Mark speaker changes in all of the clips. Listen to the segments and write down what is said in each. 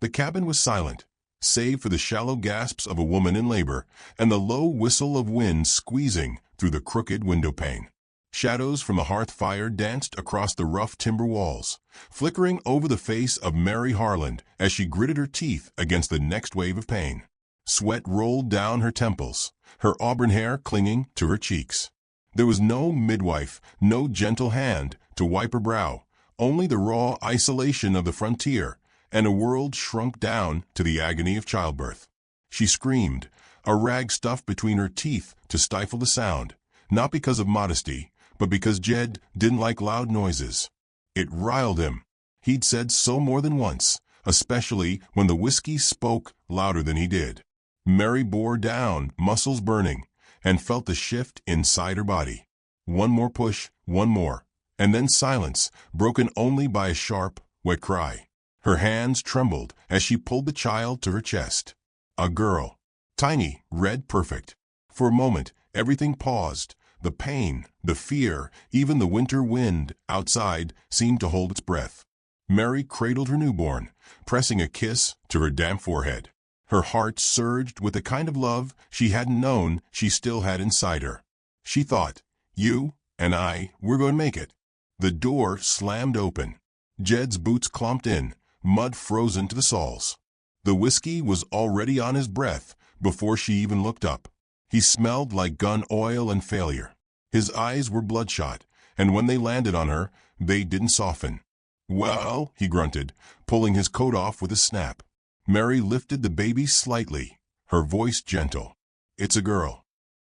Speaker 1: The cabin was silent, save for the shallow gasps of a woman in labor and the low whistle of wind squeezing through the crooked window pane. Shadows from the hearth fire danced across the rough timber walls, flickering over the face of Mary Harland as she gritted her teeth against the next wave of pain. Sweat rolled down her temples, her auburn hair clinging to her cheeks. There was no midwife, no gentle hand to wipe her brow, only the raw isolation of the frontier and a world shrunk down to the agony of childbirth. She screamed, a rag stuffed between her teeth to stifle the sound, not because of modesty, but because Jed didn't like loud noises. It riled him. He'd said so more than once, especially when the whiskey spoke louder than he did. Mary bore down, muscles burning, and felt the shift inside her body. One more push, one more, and then silence, broken only by a sharp, wet cry. Her hands trembled as she pulled the child to her chest. A girl. Tiny, red, perfect. For a moment, everything paused. The pain, the fear, even the winter wind outside seemed to hold its breath. Mary cradled her newborn, pressing a kiss to her damp forehead. Her heart surged with the kind of love she hadn't known she still had inside her. She thought, you and I, we're going to make it. The door slammed open. Jed's boots clomped in, mud frozen to the soles. The whiskey was already on his breath before she even looked up. He smelled like gun oil and failure. His eyes were bloodshot, and when they landed on her, they didn't soften. Well, he grunted, pulling his coat off with a snap. Mary lifted the baby slightly, her voice gentle. It's a girl.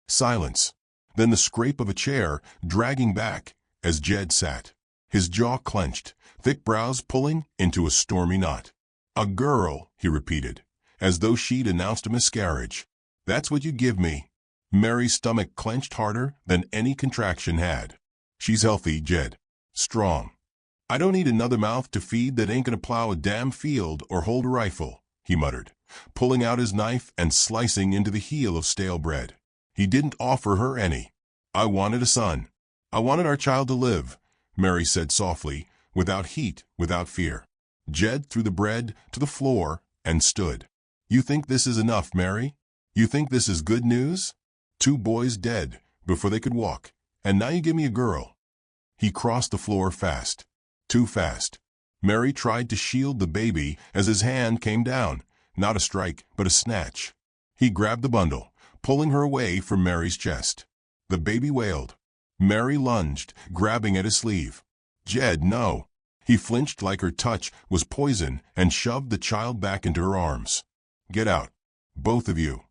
Speaker 1: Silence. Then the scrape of a chair dragging back as Jed sat, his jaw clenched, thick brows pulling into a stormy knot. A girl, he repeated, as though she'd announced a miscarriage. That's what you give me. Mary's stomach clenched harder than any contraction had. She's healthy, Jed. Strong. I don't need another mouth to feed that ain't gonna plow a damn field or hold a rifle, he muttered, pulling out his knife and slicing into the heel of stale bread. He didn't offer her any. I wanted a son. I wanted our child to live, Mary said softly, without heat, without fear. Jed threw the bread to the floor and stood. You think this is enough, Mary? You think this is good news? 2 boys dead before they could walk, and now you give me a girl. He crossed the floor fast. Too fast. Mary tried to shield the baby as his hand came down, not a strike, but a snatch. He grabbed the bundle, pulling her away from Mary's chest. The baby wailed. Mary lunged, grabbing at his sleeve. Jed, no. He flinched like her touch was poison and shoved the child back into her arms. Get out. Both of you.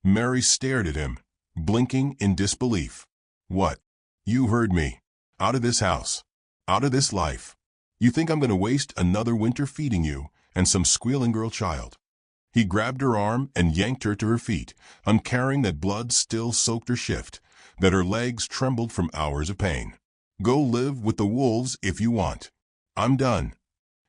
Speaker 1: Mary stared at him, blinking in disbelief. What? You heard me. Out of this house. Out of this life. You think I'm going to waste another winter feeding you and some squealing girl child? He grabbed her arm and yanked her to her feet, uncaring that blood still soaked her shift, that her legs trembled from hours of pain. Go live with the wolves if you want. I'm done.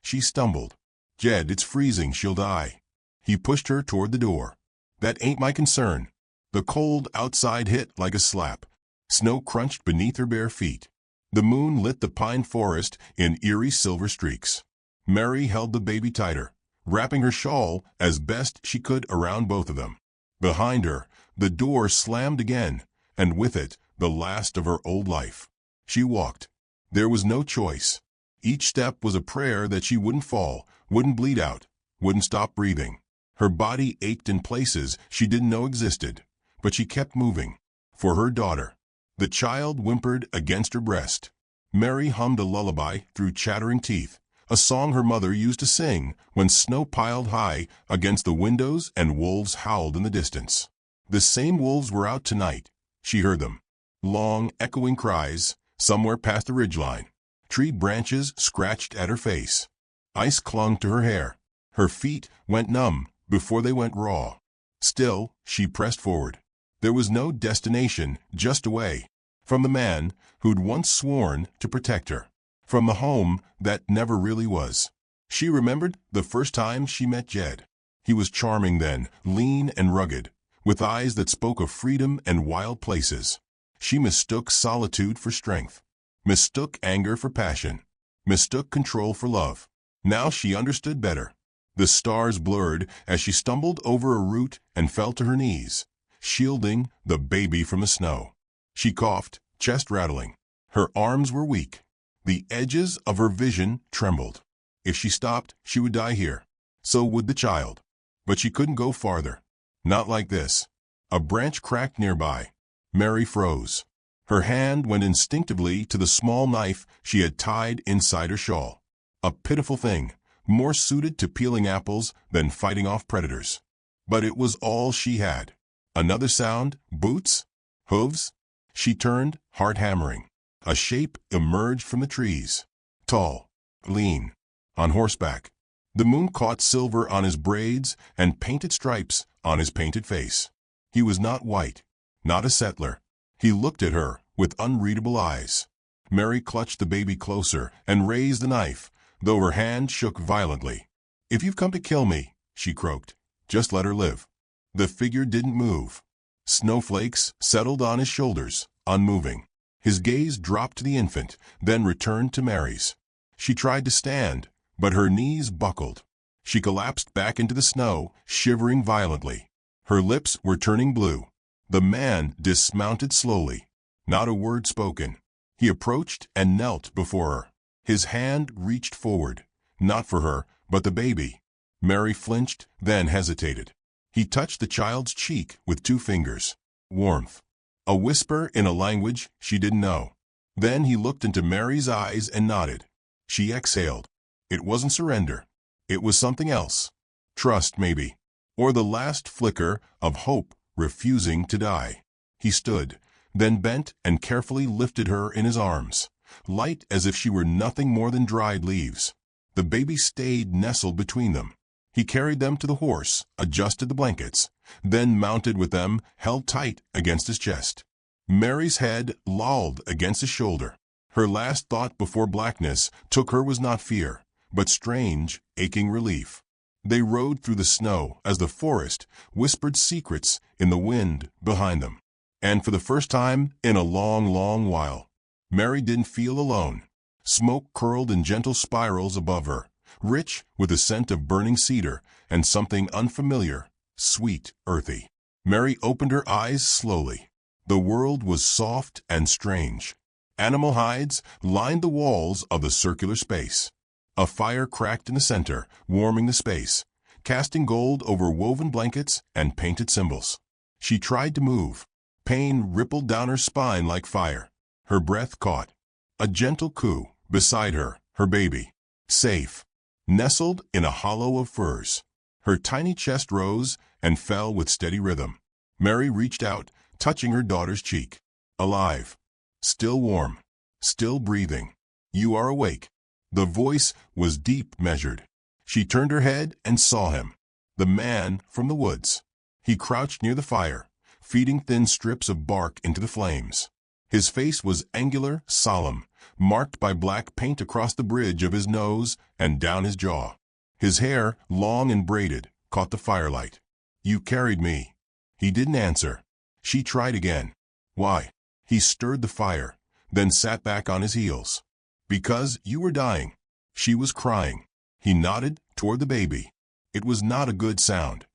Speaker 1: She stumbled. Jed, it's freezing, she'll die. He pushed her toward the door. That ain't my concern. The cold outside hit like a slap. Snow crunched beneath her bare feet. The moon lit the pine forest in eerie silver streaks. Mary held the baby tighter, wrapping her shawl as best she could around both of them. Behind her, the door slammed again, and with it, the last of her old life. She walked. There was no choice. Each step was a prayer that she wouldn't fall, wouldn't bleed out, wouldn't stop breathing. Her body ached in places she didn't know existed, but she kept moving. For her daughter. The child whimpered against her breast. Mary hummed a lullaby through chattering teeth, a song her mother used to sing when snow piled high against the windows and wolves howled in the distance. The same wolves were out tonight. She heard them. Long, echoing cries, somewhere past the ridgeline. Tree branches scratched at her face. Ice clung to her hair. Her feet went numb before they went raw. Still, she pressed forward. There was no destination, just a way. From the man who'd once sworn to protect her. From the home that never really was. She remembered the first time she met Jed. He was charming then, lean and rugged, with eyes that spoke of freedom and wild places. She mistook solitude for strength. Mistook anger for passion. Mistook control for love. Now she understood better. The stars blurred as she stumbled over a root and fell to her knees, shielding the baby from the snow. She coughed, chest rattling. Her arms were weak. The edges of her vision trembled. If she stopped, she would die here. So would the child. But she couldn't go farther. Not like this. A branch cracked nearby. Mary froze. Her hand went instinctively to the small knife she had tied inside her shawl. A pitiful thing, more suited to peeling apples than fighting off predators. But it was all she had. Another sound, boots, hooves. She turned, heart hammering. A shape emerged from the trees. Tall, lean, on horseback. The moon caught silver on his braids and painted stripes on his painted face. He was not white, not a settler. He looked at her with unreadable eyes. Mary clutched the baby closer and raised the knife, though her hand shook violently. "If you've come to kill me," she croaked, "just let her live." The figure didn't move. Snowflakes settled on his shoulders, unmoving. His gaze dropped to the infant, then returned to Mary's. She tried to stand, but her knees buckled. She collapsed back into the snow, shivering violently. Her lips were turning blue. The man dismounted slowly. Not a word spoken. He approached and knelt before her. His hand reached forward, not for her, but the baby. Mary flinched, then hesitated. He touched the child's cheek with 2 fingers. Warmth. A whisper in a language she didn't know. Then he looked into Mary's eyes and nodded. She exhaled. It wasn't surrender. It was something else. Trust, maybe. Or the last flicker of hope refusing to die. He stood, then bent and carefully lifted her in his arms, light as if she were nothing more than dried leaves. The baby stayed nestled between them. He carried them to the horse, adjusted the blankets, then mounted with them, held tight against his chest. Mary's head lolled against his shoulder. Her last thought before blackness took her was not fear, but strange, aching relief. They rode through the snow as the forest whispered secrets in the wind behind them. And for the first time in a long, long while, Mary didn't feel alone. Smoke curled in gentle spirals above her, rich with the scent of burning cedar and something unfamiliar, sweet, earthy. Mary opened her eyes slowly. The world was soft and strange. Animal hides lined the walls of the circular space. A fire cracked in the center, warming the space, casting gold over woven blankets and painted symbols. She tried to move. Pain rippled down her spine like fire. Her breath caught. A gentle coo beside her, her baby. Safe. Nestled in a hollow of furs. Her tiny chest rose and fell with steady rhythm. Mary reached out, touching her daughter's cheek. Alive. Still warm. Still breathing. "You are awake." The voice was deep, measured. She turned her head and saw him. The man from the woods. He crouched near the fire, feeding thin strips of bark into the flames. His face was angular, solemn, marked by black paint across the bridge of his nose and down his jaw. His hair, long and braided, caught the firelight. "You carried me." He didn't answer. She tried again. "Why?" He stirred the fire, then sat back on his heels. "Because you were dying." She was crying. He nodded toward the baby. It was not a good sound.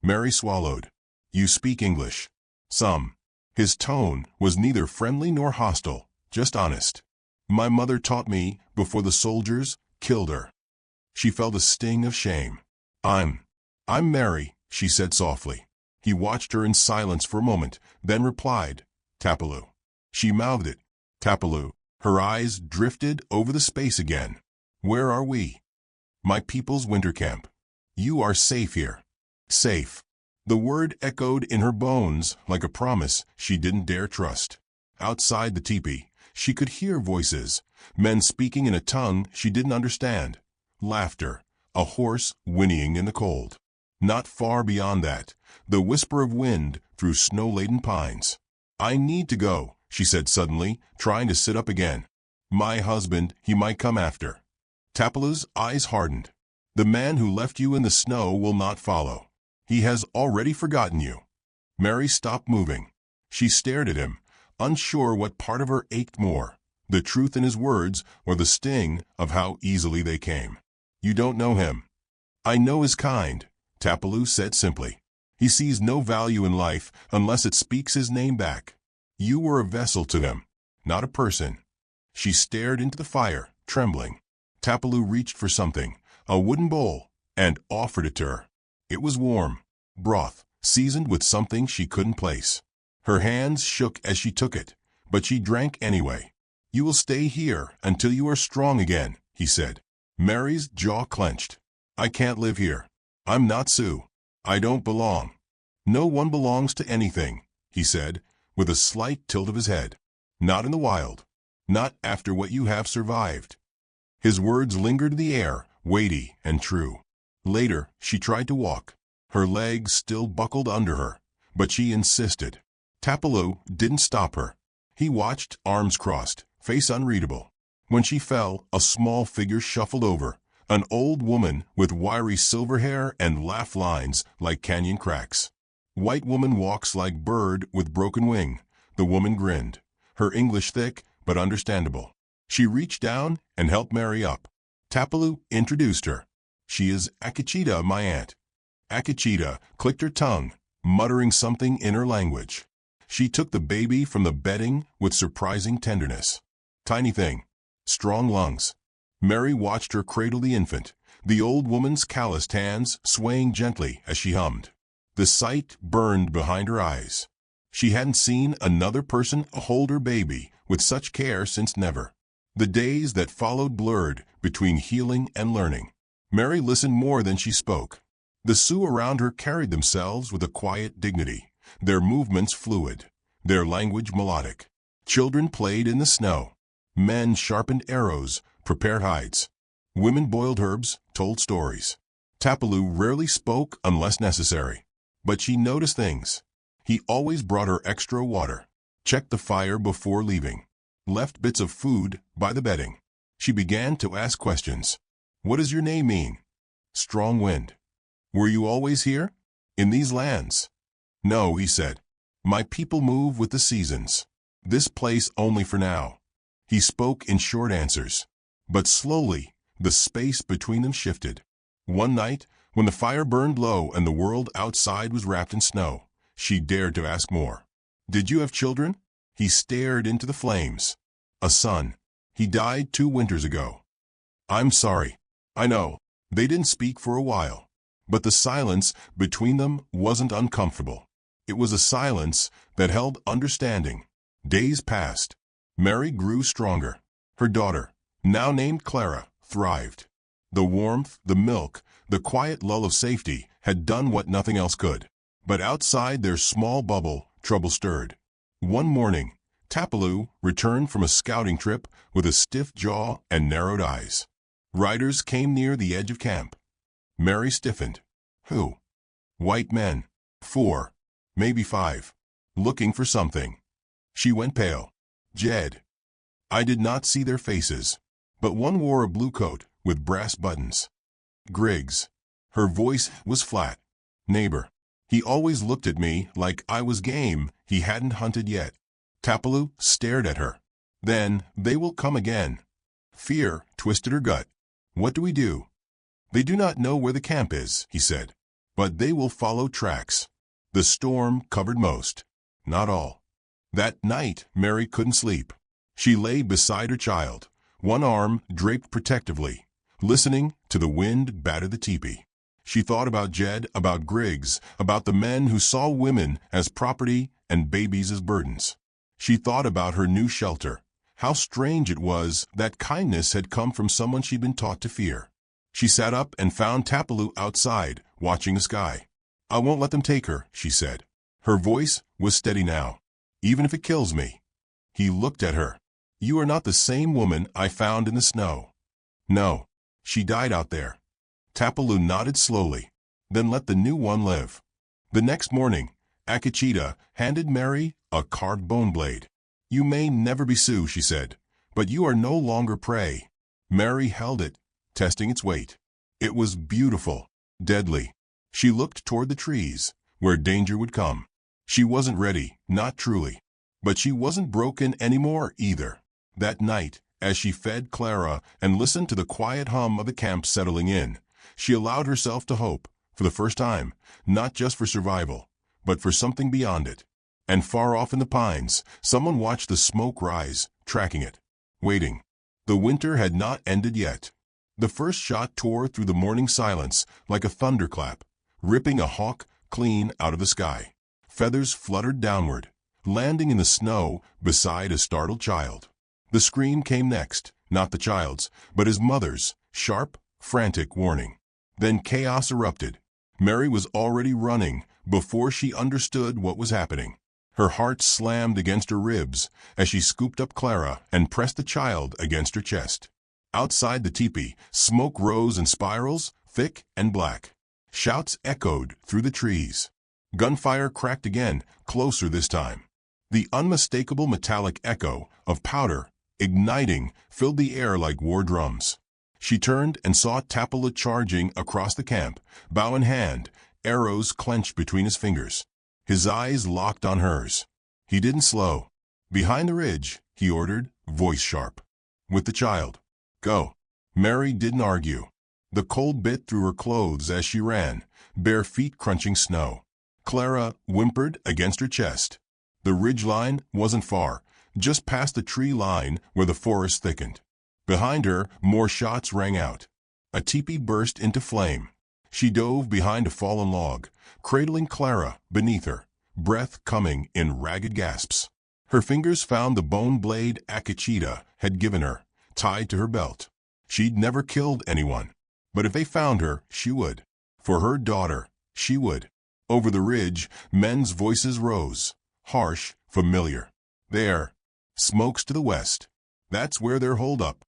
Speaker 1: Mary swallowed. "You speak English." "Some." His tone was neither friendly nor hostile, just honest. "My mother taught me before the soldiers killed her." She felt a sting of shame. I'm Mary," she said softly. He watched her in silence for a moment, then replied, "Tapaloo." She mouthed it. "Tapaloo." Her eyes drifted over the space again. "Where are we?" "My people's winter camp." "You are safe here." "Safe." The word echoed in her bones like a promise she didn't dare trust. Outside the teepee, she could hear voices, men speaking in a tongue she didn't understand. Laughter, a horse whinnying in the cold. Not far beyond that, the whisper of wind through snow-laden pines. "I need to go," she said suddenly, trying to sit up again. "My husband, he might come after." Tapaloo's eyes hardened. "The man who left you in the snow will not follow. He has already forgotten you." Mary stopped moving. She stared at him, unsure what part of her ached more, the truth in his words or the sting of how easily they came. "You don't know him." I know his kind, Tapaloo said simply. He sees no value in life unless it speaks his name back. You were a vessel to them, not a person. She stared into the fire, trembling. Tapaloo reached for something, a wooden bowl, and offered it to her. It was warm, broth, seasoned with something she couldn't place. Her hands shook as she took it, but she drank anyway. You will stay here until you are strong again, he said. Mary's jaw clenched. I can't live here. I'm not Sioux. I don't belong. No one belongs to anything, he said, with a slight tilt of his head. Not in the wild. Not after what you have survived. His words lingered in the air, weighty and true. Later, she tried to walk. Her legs still buckled under her, but she insisted. Tapaloo didn't stop her. He watched, arms crossed, face unreadable. When she fell, a small figure shuffled over, an old woman with wiry silver hair and laugh lines like canyon cracks. White woman walks like bird with broken wing. The woman grinned, her English thick but understandable. She reached down and helped Mary up. Tapaloo introduced her. She is Akachita, my aunt. Akachita clicked her tongue, muttering something in her language. She took the baby from the bedding with surprising tenderness. Tiny thing, strong lungs. Mary watched her cradle the infant, the old woman's calloused hands swaying gently as she hummed. The sight burned behind her eyes. She hadn't seen another person hold her baby with such care since never. The days that followed blurred between healing and learning. Mary listened more than she spoke. The Sioux around her carried themselves with a quiet dignity, their movements fluid, their language melodic. Children played in the snow. Men sharpened arrows, prepared hides. Women boiled herbs, told stories. Tapaloo rarely spoke unless necessary, but she noticed things. He always brought her extra water, checked the fire before leaving, left bits of food by the bedding. She began to ask questions. What does your name mean? Strong Wind. Were you always here? In these lands? No, he said. My people move with the seasons. This place only for now. He spoke in short answers. But slowly, the space between them shifted. One night, when the fire burned low and the world outside was wrapped in snow, she dared to ask more. Did you have children? He stared into the flames. A son. He died 2 winters ago. I'm sorry. I know. They didn't speak for a while. But the silence between them wasn't uncomfortable. It was a silence that held understanding. Days passed. Mary grew stronger. Her daughter, now named Clara, thrived. The warmth, the milk, the quiet lull of safety had done what nothing else could. But outside their small bubble, trouble stirred. One morning, Tapaloo returned from a scouting trip with a stiff jaw and narrowed eyes. Riders came near the edge of camp. Mary stiffened. Who? White men. 4, maybe 5. Looking for something. She went pale. Jed. I did not see their faces, but one wore a blue coat with brass buttons. Griggs. Her voice was flat. Neighbor. He always looked at me like I was game he hadn't hunted yet. Tapaloo stared at her. Then they will come again. Fear twisted her gut. What do we do? They do not know where the camp is, he said, but they will follow tracks. The storm covered most, not all. That night, Mary couldn't sleep. She lay beside her child, one arm draped protectively, listening to the wind batter the teepee. She thought about Jed, about Griggs, about the men who saw women as property and babies as burdens. She thought about her new shelter. How strange it was that kindness had come from someone she'd been taught to fear. She sat up and found Tapaloo outside, watching the sky. I won't let them take her, she said. Her voice was steady now. Even if it kills me. He looked at her. You are not the same woman I found in the snow. No, she died out there. Tapaloo nodded slowly, then let the new one live. The next morning, Akachita handed Mary a carved bone blade. You may never be Sioux, she said, but you are no longer prey. Mary held it, testing its weight. It was beautiful, deadly. She looked toward the trees, where danger would come. She wasn't ready, not truly. But she wasn't broken anymore either. That night, as she fed Clara and listened to the quiet hum of the camp settling in, She allowed herself to hope, for the first time, not just for survival, but for something beyond it. And far off in the pines, someone watched the smoke rise, tracking it, waiting. The winter had not ended yet. The first shot tore through the morning silence like a thunderclap, ripping a hawk clean out of the sky. Feathers fluttered downward, landing in the snow beside a startled child. The scream came next, not the child's, but his mother's, sharp, frantic warning. Then chaos erupted. Mary was already running before she understood what was happening. Her heart slammed against her ribs as she scooped up Clara and pressed the child against her chest. Outside the teepee, smoke rose in spirals, thick and black. Shouts echoed through the trees. Gunfire cracked again, closer this time. The unmistakable metallic echo of powder, igniting, filled the air like war drums. She turned and saw Tapala charging across the camp, bow in hand, arrows clenched between his fingers. His eyes locked on hers. He didn't slow. Behind the ridge, he ordered, voice sharp. With the child. Go. Mary didn't argue. The cold bit through her clothes as she ran, bare feet crunching snow. Clara whimpered against her chest. The ridgeline wasn't far, just past the tree line where the forest thickened. Behind her, more shots rang out. A teepee burst into flame. She dove behind a fallen log, cradling Clara beneath her, breath coming in ragged gasps. Her fingers found the bone blade Akachita had given her, tied to her belt. She'd never killed anyone, but if they found her, she would. For her daughter, she would. Over the ridge, men's voices rose, harsh, familiar. There. Smokes to the west. That's where they're holed up.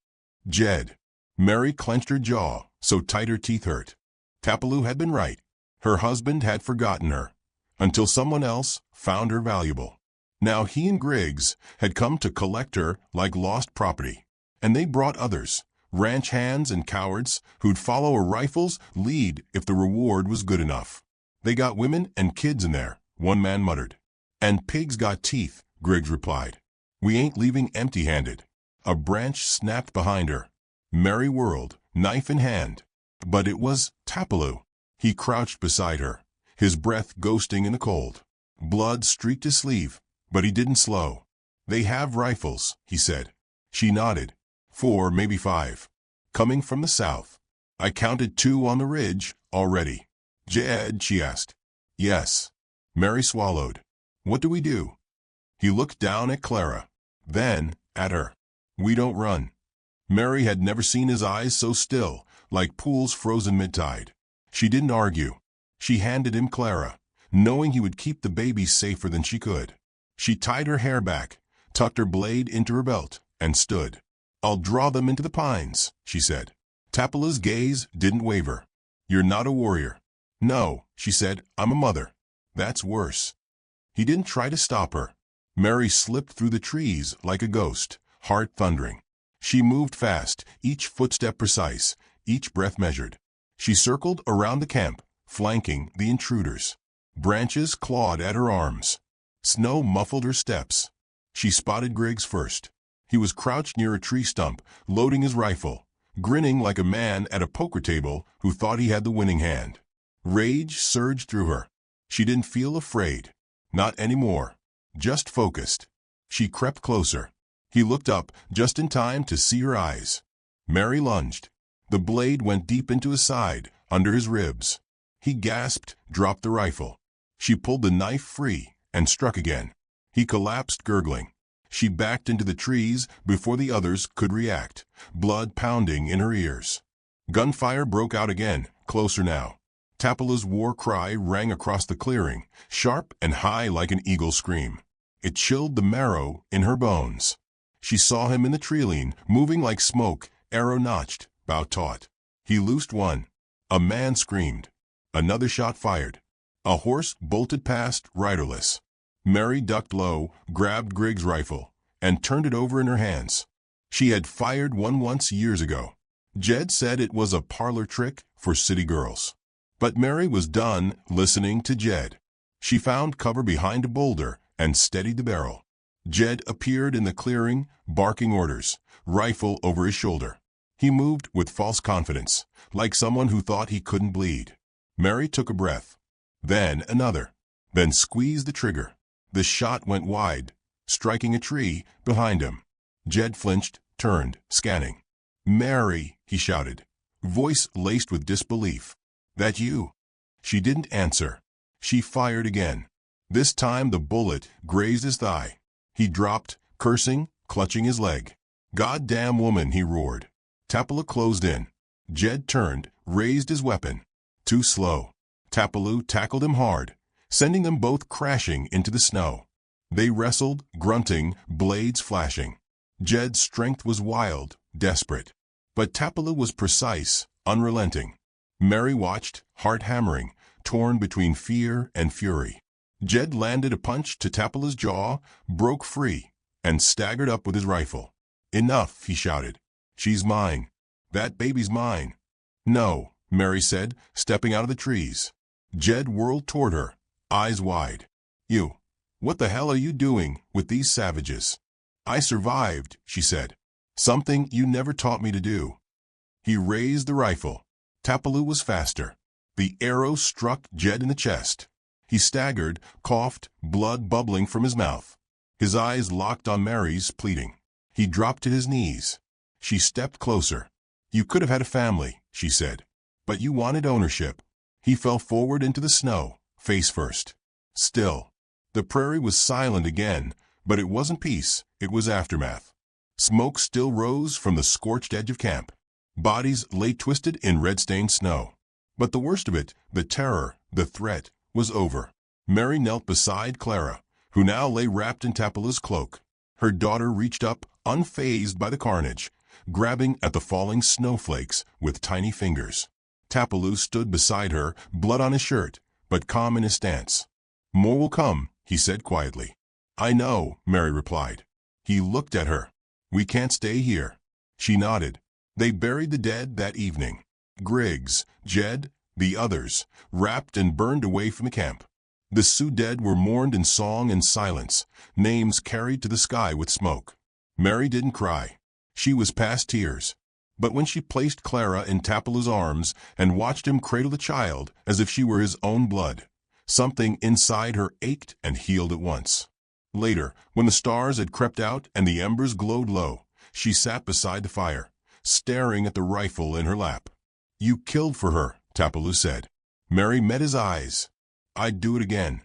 Speaker 1: Jed. Mary clenched her jaw, so tight her teeth hurt. Tapaloo had been right. Her husband had forgotten her, until someone else found her valuable. Now he and Griggs had come to collect her like lost property. And they brought others, ranch hands and cowards, who'd follow a rifle's lead if the reward was good enough. They got women and kids in there, one man muttered. And pigs got teeth, Griggs replied. We ain't leaving empty-handed. A branch snapped behind her. Mary whirled, knife in hand. But it was Tapaloo. He crouched beside her, his breath ghosting in the cold. Blood streaked his sleeve, but he didn't slow. They have rifles, he said. She nodded. 4, maybe 5. Coming from the south. I counted 2 on the ridge already. Jed, she asked. Yes. Mary swallowed. What do we do? He looked down at Clara, then at her. We don't run. Mary had never seen his eyes so still, like pools frozen mid-tide. She didn't argue. She handed him Clara, knowing he would keep the baby safer than she could. She tied her hair back, tucked her blade into her belt, and stood. I'll draw them into the pines, she said. Tapala's gaze didn't waver. You're not a warrior. No, she said, I'm a mother. That's worse. He didn't try to stop her. Mary slipped through the trees like a ghost, heart thundering. She moved fast, each footstep precise, each breath measured. She circled around the camp, flanking the intruders. Branches clawed at her arms. Snow muffled her steps. She spotted Griggs first. He was crouched near a tree stump, loading his rifle, grinning like a man at a poker table who thought he had the winning hand. Rage surged through her. She didn't feel afraid. Not anymore. Just focused. She crept closer. He looked up just in time to see her eyes. Mary lunged. The blade went deep into his side, under his ribs. He gasped, dropped the rifle. She pulled the knife free and struck again. He collapsed, gurgling. She backed into the trees before the others could react, blood pounding in her ears. Gunfire broke out again, closer now. Tapala's war cry rang across the clearing, sharp and high like an eagle's scream. It chilled the marrow in her bones. She saw him in the treeline, moving like smoke, arrow notched, bow taut. He loosed one. A man screamed. Another shot fired. A horse bolted past, riderless. Mary ducked low, grabbed Griggs' rifle, and turned it over in her hands. She had fired one once years ago. Jed said it was a parlor trick for city girls. But Mary was done listening to Jed. She found cover behind a boulder and steadied the barrel. Jed appeared in the clearing, barking orders, rifle over his shoulder. He moved with false confidence, like someone who thought he couldn't bleed. Mary took a breath. Then another. Then squeezed the trigger. The shot went wide, striking a tree behind him. Jed flinched, turned, scanning. "Mary," he shouted, voice laced with disbelief. "That you?" She didn't answer. She fired again. This time the bullet grazed his thigh. He dropped, cursing, clutching his leg. "Goddamn woman," he roared. Tapaloo closed in. Jed turned, raised his weapon. Too slow. Tapaloo tackled him hard, sending them both crashing into the snow. They wrestled, grunting, blades flashing. Jed's strength was wild, desperate. But Tapaloo was precise, unrelenting. Mary watched, heart hammering, torn between fear and fury. Jed landed a punch to Tapaloo's jaw, broke free, and staggered up with his rifle. "Enough," he shouted. "She's mine. That baby's mine." "No," Mary said, stepping out of the trees. Jed whirled toward her, eyes wide. What the hell are you doing with these savages?" "I survived," she said. "Something you never taught me to do." He raised the rifle. Tapaloo was faster. The arrow struck Jed in the chest. He staggered, coughed, blood bubbling from his mouth. His eyes locked on Mary's, pleading. He dropped to his knees. She stepped closer. "You could have had a family," she said. "But you wanted ownership." He fell forward into the snow, face first. Still. The prairie was silent again, but it wasn't peace, it was aftermath. Smoke still rose from the scorched edge of camp. Bodies lay twisted in red-stained snow. But the worst of it, the terror, the threat, was over. Mary knelt beside Clara, who now lay wrapped in Tapaloo's cloak. Her daughter reached up, unfazed by the carnage, grabbing at the falling snowflakes with tiny fingers. Tapaloo stood beside her, blood on his shirt, but calm in his stance. "More will come," he said quietly. "I know," Mary replied. He looked at her. "We can't stay here." She nodded. They buried the dead that evening. Griggs, Jed, the others, wrapped and burned away from the camp. The Sioux dead were mourned in song and silence, names carried to the sky with smoke. Mary didn't cry. She was past tears. But when she placed Clara in Tapaloo's arms and watched him cradle the child as if she were his own blood, something inside her ached and healed at once. Later, when the stars had crept out and the embers glowed low, she sat beside the fire, staring at the rifle in her lap. "You killed for her," Tapaloo said. Mary met his eyes. "I'd do it again."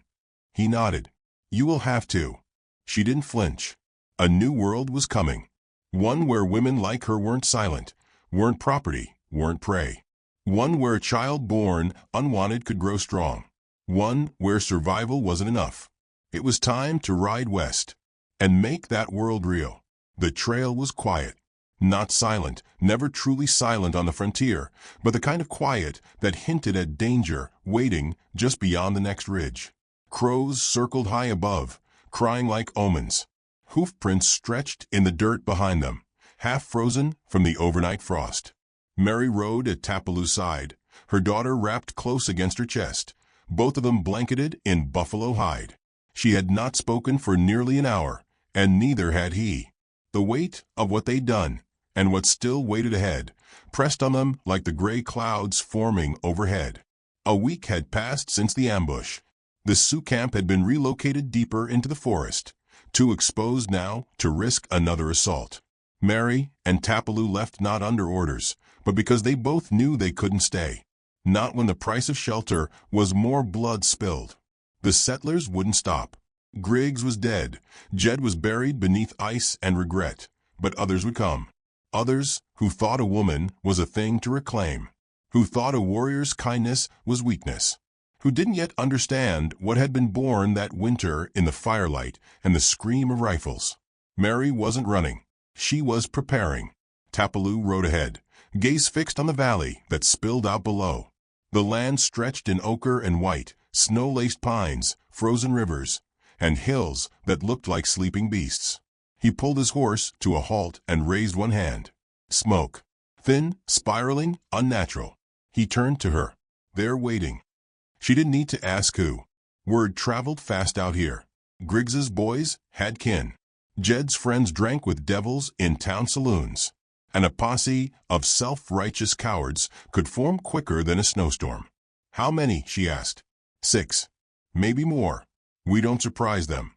Speaker 1: He nodded. "You will have to." She didn't flinch. A new world was coming. One where women like her weren't silent, weren't property, weren't prey. One where a child born unwanted could grow strong. One where survival wasn't enough. It was time to ride west and make that world real. The trail was quiet. Not silent, never truly silent on the frontier, but the kind of quiet that hinted at danger waiting just beyond the next ridge. Crows circled high above, crying like omens. Hoof prints stretched in the dirt behind them, half frozen from the overnight frost. Mary rode at Tapaloo's side, her daughter wrapped close against her chest, both of them blanketed in buffalo hide. She had not spoken for nearly an hour, and neither had he. The weight of what they'd done, and what still waited ahead, pressed on them like the gray clouds forming overhead. A week had passed since the ambush. The Sioux camp had been relocated deeper into the forest, too exposed now to risk another assault. Mary and Tapaloo left not under orders, but because they both knew they couldn't stay. Not when the price of shelter was more blood spilled. The settlers wouldn't stop. Griggs was dead. Jed was buried beneath ice and regret. But others would come. Others who thought a woman was a thing to reclaim. Who thought a warrior's kindness was weakness. Who didn't yet understand what had been born that winter in the firelight and the scream of rifles. Mary wasn't running. She was preparing. Tapaloo rode ahead, gaze fixed on the valley that spilled out below. The land stretched in ochre and white, snow-laced pines, frozen rivers, and hills that looked like sleeping beasts. He pulled his horse to a halt and raised one hand. Smoke. Thin, spiraling, unnatural. He turned to her. There waiting. She didn't need to ask who. Word traveled fast out here. Griggs's boys had kin. Jed's friends drank with devils in town saloons. and a posse of self-righteous cowards could form quicker than a snowstorm. "How many?" she asked. "6. Maybe more. We don't surprise them."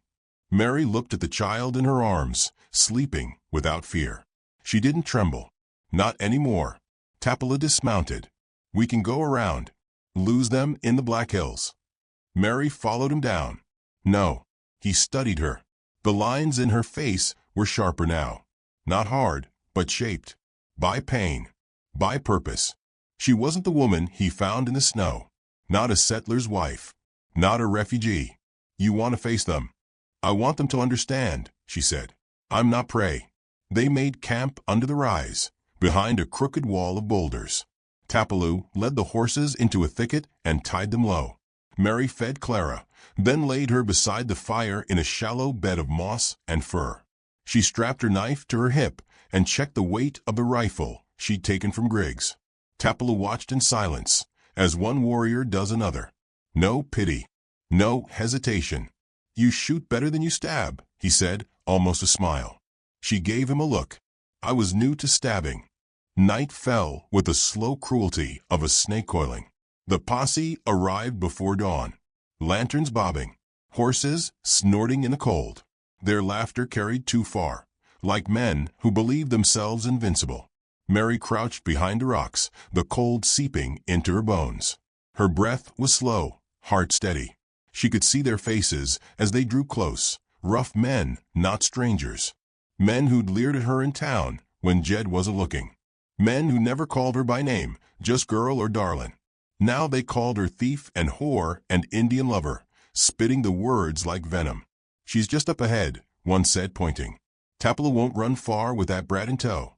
Speaker 1: Mary looked at the child in her arms, sleeping without fear. She didn't tremble. Not anymore. Tapala dismounted. "We can go around. Lose them in the Black Hills." Mary followed him down. "No." He studied her. The lines in her face were sharper now. Not hard, but shaped. By pain. By purpose. She wasn't the woman he found in the snow. Not a settler's wife. Not a refugee. "You want to face them." "I want them to understand," she said. "I'm not prey." They made camp under the rise, behind a crooked wall of boulders. Tapaloo led the horses into a thicket and tied them low. Mary fed Clara, then laid her beside the fire in a shallow bed of moss and fur. She strapped her knife to her hip and checked the weight of the rifle she'd taken from Griggs. Tapaloo watched in silence, as one warrior does another. No pity. No hesitation. "You shoot better than you stab," he said, almost a smile. She gave him a look. "I was new to stabbing." Night fell with the slow cruelty of a snake coiling. The posse arrived before dawn, lanterns bobbing, horses snorting in the cold. Their laughter carried too far, like men who believed themselves invincible. Mary crouched behind the rocks, the cold seeping into her bones. Her breath was slow, heart steady. She could see their faces as they drew close, rough men, not strangers. Men who'd leered at her in town when Jed wasn't looking. Men who never called her by name, just girl or darlin'. Now they called her thief and whore and Indian lover, spitting the words like venom. "She's just up ahead," one said, pointing. "Tapala won't run far with that brat in tow."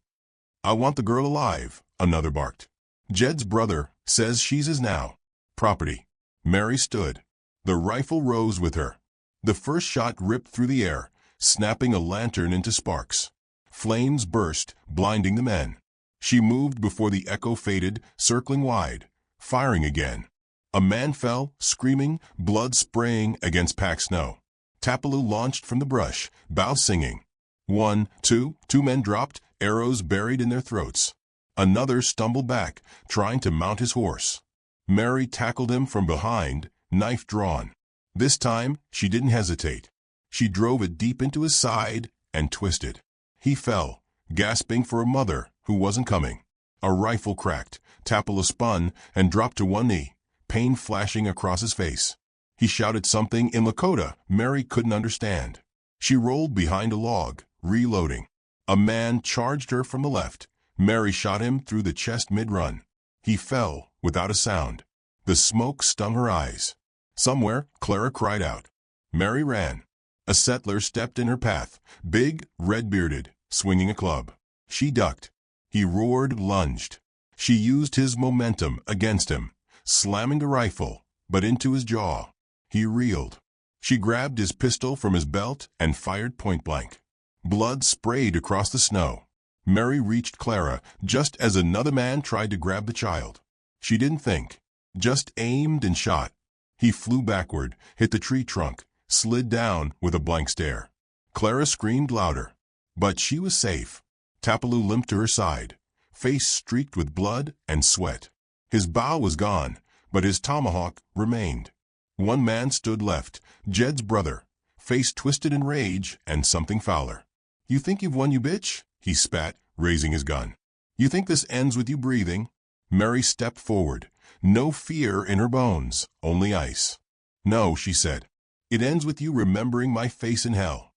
Speaker 1: "I want the girl alive," another barked. "Jed's brother says she's his now. Property." Mary stood. The rifle rose with her. The first shot ripped through the air, snapping a lantern into sparks. Flames burst, blinding the men. She moved before the echo faded, circling wide, firing again. A man fell, screaming, blood spraying against packed snow. Tapaloo launched from the brush, bow singing. One, two men dropped, arrows buried in their throats. Another stumbled back, trying to mount his horse. Mary tackled him from behind, knife drawn. This time, she didn't hesitate. She drove it deep into his side and twisted. He fell, gasping for a mother who wasn't coming. A rifle cracked. Tapala spun and dropped to one knee, pain flashing across his face. He shouted something in Lakota Mary couldn't understand. She rolled behind a log, reloading. A man charged her from the left. Mary shot him through the chest mid-run. He fell without a sound. The smoke stung her eyes. Somewhere, Clara cried out. Mary ran. A settler stepped in her path, big, red-bearded, swinging a club. She ducked. He roared, lunged. She used his momentum against him, slamming the rifle, but into his jaw. He reeled. She grabbed his pistol from his belt and fired point-blank. Blood sprayed across the snow. Mary reached Clara just as another man tried to grab the child. She didn't think, just aimed and shot. He flew backward, hit the tree trunk, slid down with a blank stare. Clara screamed louder, but she was safe. Tapaloo limped to her side, face streaked with blood and sweat. His bow was gone, but his tomahawk remained. One man stood left, Jed's brother, face twisted in rage and something fouler. "You think you've won, you bitch?" he spat, raising his gun. "You think this ends with you breathing?" Mary stepped forward, no fear in her bones, only ice. "No," she said. "It ends with you remembering my face in hell."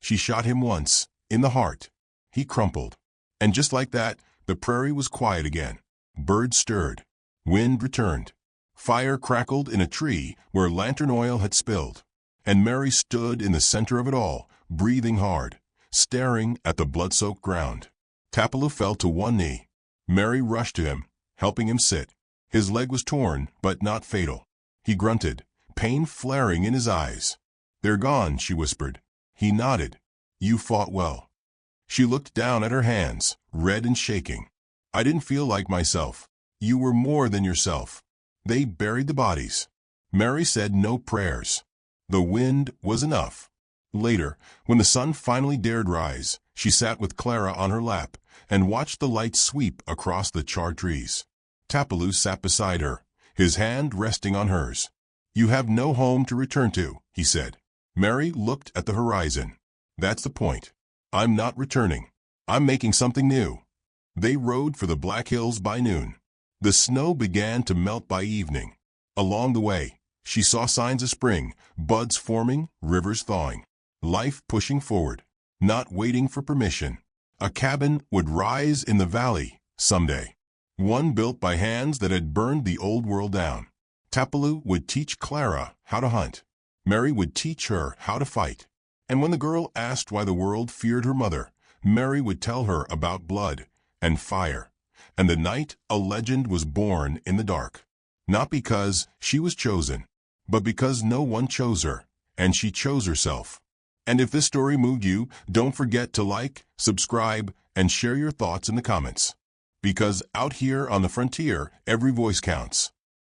Speaker 1: She shot him once, in the heart. He crumpled. And just like that, the prairie was quiet again. Birds stirred. Wind returned. Fire crackled in a tree where lantern oil had spilled. And Mary stood in the center of it all, breathing hard, staring at the blood-soaked ground. Tapaloo fell to one knee. Mary rushed to him, helping him sit. His leg was torn, but not fatal. He grunted, pain flaring in his eyes. "They're gone," she whispered. He nodded. "You fought well." She looked down at her hands, red and shaking. "I didn't feel like myself. You were more than yourself." They buried the bodies. Mary said no prayers. The wind was enough. Later, when the sun finally dared rise, she sat with Clara on her lap and watched the light sweep across the charred trees. Tapaloo sat beside her, his hand resting on hers. "You have no home to return to," he said. Mary looked at the horizon. "That's the point. I'm not returning. I'm making something new." They rode for the Black Hills by noon. The snow began to melt by evening. Along the way, she saw signs of spring, buds forming, rivers thawing. Life pushing forward, not waiting for permission. A cabin would rise in the valley someday. One built by hands that had burned the old world down. Tapaloo would teach Clara how to hunt. Mary would teach her how to fight. And when the girl asked why the world feared her mother, Mary would tell her about blood and fire. And the night a legend was born in the dark. Not because she was chosen, but because no one chose her, and she chose herself. And if this story moved you, don't forget to like, subscribe, and share your thoughts in the comments. Because out here on the frontier, every voice counts.